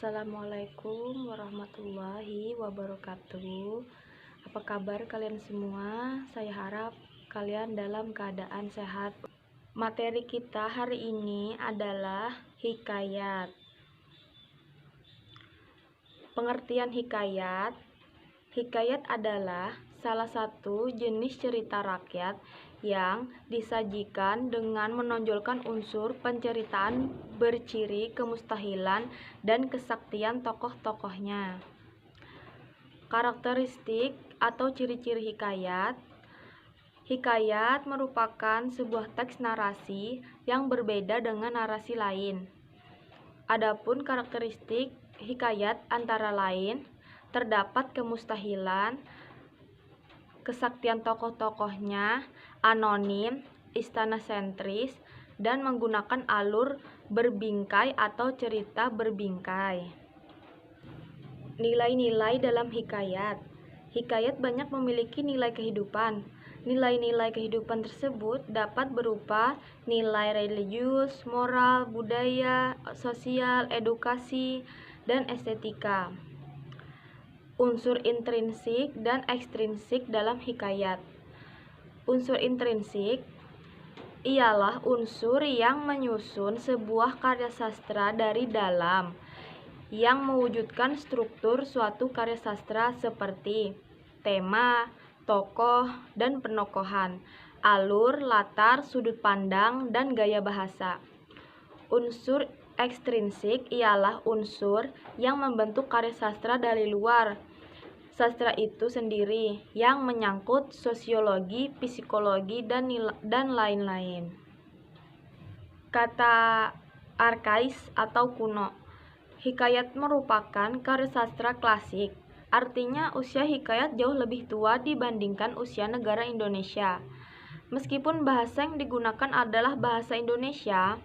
Assalamualaikum warahmatullahi wabarakatuh. Apa kabar kalian semua? Saya harap kalian dalam keadaan sehat. Materi kita hari ini adalah hikayat. Pengertian hikayat. Hikayat adalah salah satu jenis cerita rakyat yang disajikan dengan menonjolkan unsur penceritaan berciri kemustahilan dan kesaktian tokoh-tokohnya. Karakteristik atau ciri-ciri hikayat. Hikayat merupakan sebuah teks narasi yang berbeda dengan narasi lain. Adapun karakteristik hikayat antara lain terdapat kemustahilan, kesaktian tokoh-tokohnya, anonim, istana sentris, dan menggunakan alur berbingkai atau cerita berbingkai. Nilai-nilai dalam hikayat. Hikayat banyak memiliki nilai kehidupan. Nilai-nilai kehidupan tersebut dapat berupa nilai religius, moral, budaya, sosial, edukasi, dan estetika. Unsur intrinsik dan ekstrinsik dalam hikayat. Unsur intrinsik ialah unsur yang menyusun sebuah karya sastra dari dalam, yang mewujudkan struktur suatu karya sastra seperti tema, tokoh, dan penokohan, alur, latar, sudut pandang, dan gaya bahasa. Unsur ekstrinsik ialah unsur yang membentuk karya sastra dari luar sastra itu sendiri, yang menyangkut sosiologi, psikologi, dan lain-lain. Kata arkais atau kuno. Hikayat merupakan karya sastra klasik. Artinya usia hikayat jauh lebih tua dibandingkan usia negara Indonesia. Meskipun bahasa yang digunakan adalah bahasa Indonesia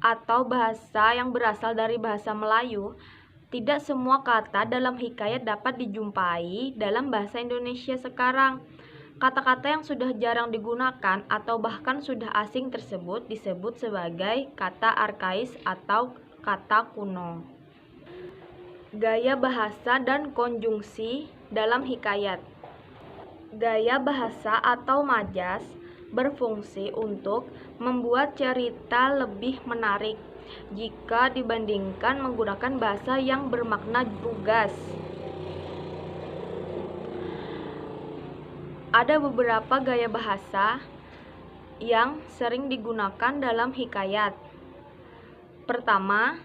atau bahasa yang berasal dari bahasa Melayu, tidak semua kata dalam hikayat dapat dijumpai dalam bahasa Indonesia sekarang. Kata-kata yang sudah jarang digunakan atau bahkan sudah asing tersebut disebut sebagai kata arkais atau kata kuno. Gaya bahasa dan konjungsi dalam hikayat. Gaya bahasa atau majas berfungsi untuk membuat cerita lebih menarik jika dibandingkan menggunakan bahasa yang bermakna lugas. Ada beberapa gaya bahasa yang sering digunakan dalam hikayat. Pertama,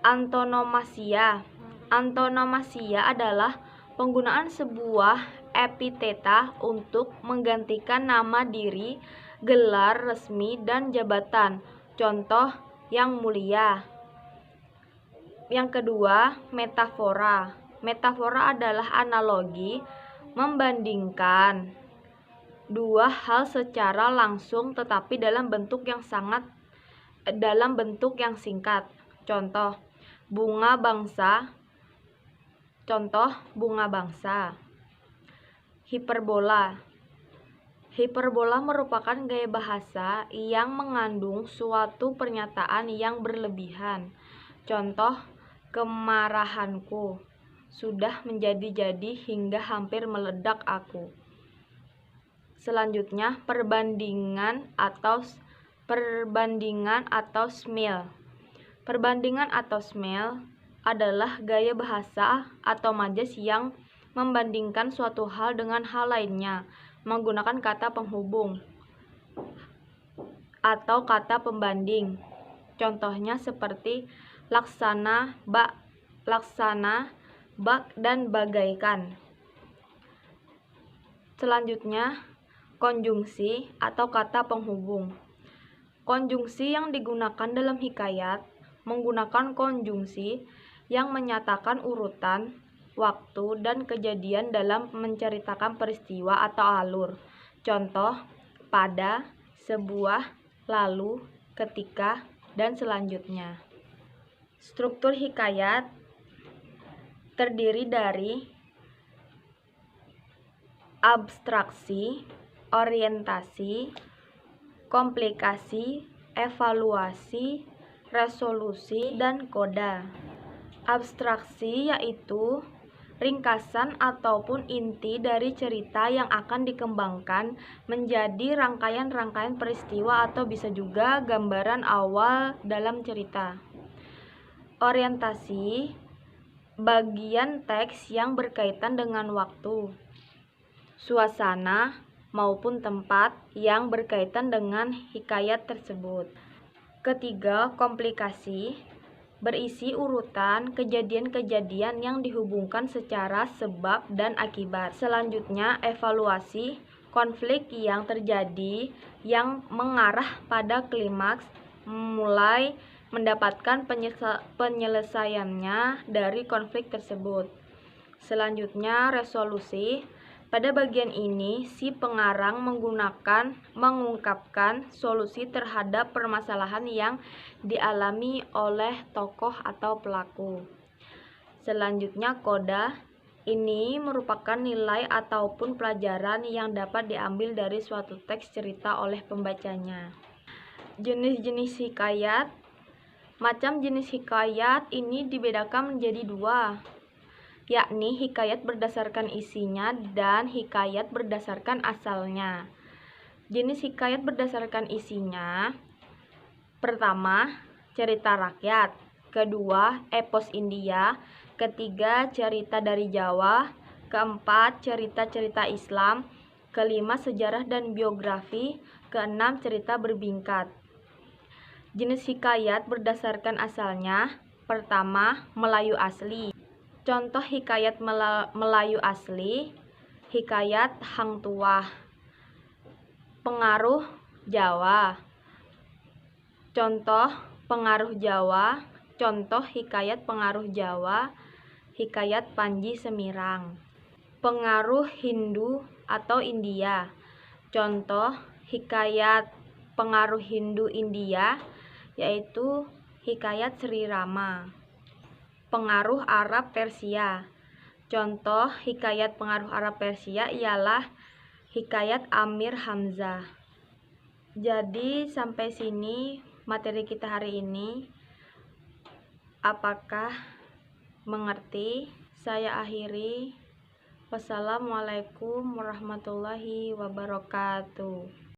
antonomasia. Antonomasia adalah penggunaan sebuah epiteta untuk menggantikan nama diri, gelar resmi, dan jabatan. Contoh, yang mulia. Yang kedua, metafora. Metafora adalah analogi membandingkan dua hal secara langsung tetapi dalam bentuk yang singkat. Contoh, bunga bangsa. Contoh, bunga bangsa. Hiperbola. Hiperbola merupakan gaya bahasa yang mengandung suatu pernyataan yang berlebihan. Contoh, kemarahanku sudah menjadi-jadi hingga hampir meledak aku. Selanjutnya, perbandingan atau smil. Perbandingan atau smil adalah gaya bahasa atau majas yang membandingkan suatu hal dengan hal lainnya menggunakan kata penghubung atau kata pembanding. Contohnya seperti laksana, bak, dan bagaikan. Selanjutnya, konjungsi atau kata penghubung. Konjungsi yang digunakan dalam hikayat menggunakan konjungsi yang menyatakan urutan, waktu, dan kejadian dalam menceritakan peristiwa atau alur. Contoh, pada, sebuah, lalu, ketika, dan selanjutnya. Struktur hikayat terdiri dari abstraksi, orientasi, komplikasi, evaluasi, resolusi, dan koda. Abstraksi yaitu ringkasan ataupun inti dari cerita yang akan dikembangkan menjadi rangkaian-rangkaian peristiwa atau bisa juga gambaran awal dalam cerita. Orientasi bagian teks yang berkaitan dengan waktu, suasana, maupun tempat yang berkaitan dengan hikayat tersebut. Ketiga, komplikasi berisi urutan kejadian-kejadian yang dihubungkan secara sebab dan akibat. Selanjutnya, evaluasi konflik yang terjadi yang mengarah pada klimaks mulai mendapatkan penyelesaiannya dari konflik tersebut. Selanjutnya, resolusi. Pada bagian ini, si pengarang mengungkapkan solusi terhadap permasalahan yang dialami oleh tokoh atau pelaku. Selanjutnya, koda. Ini merupakan nilai ataupun pelajaran yang dapat diambil dari suatu teks cerita oleh pembacanya. Jenis-jenis hikayat. Macam jenis hikayat ini dibedakan menjadi dua, yakni hikayat berdasarkan isinya dan hikayat berdasarkan asalnya. Jenis hikayat berdasarkan isinya: pertama, cerita rakyat; kedua, epos India; ketiga, cerita dari Jawa; keempat, cerita-cerita Islam; kelima, sejarah dan biografi; keenam, cerita berbingkat. Jenis hikayat berdasarkan asalnya: pertama, Melayu asli. Contoh hikayat Melayu asli: hikayat Hang Tuah. Pengaruh Jawa. Contoh pengaruh Jawa. Contoh hikayat pengaruh Jawa: hikayat Panji Semirang. Pengaruh Hindu atau India. Contoh hikayat pengaruh Hindu India yaitu hikayat Sri Rama. Pengaruh Arab Persia. Contoh hikayat pengaruh Arab Persia ialah hikayat Amir Hamzah. Jadi sampai sini materi kita hari ini. Apakah mengerti? Saya akhiri. Wassalamualaikum warahmatullahi wabarakatuh.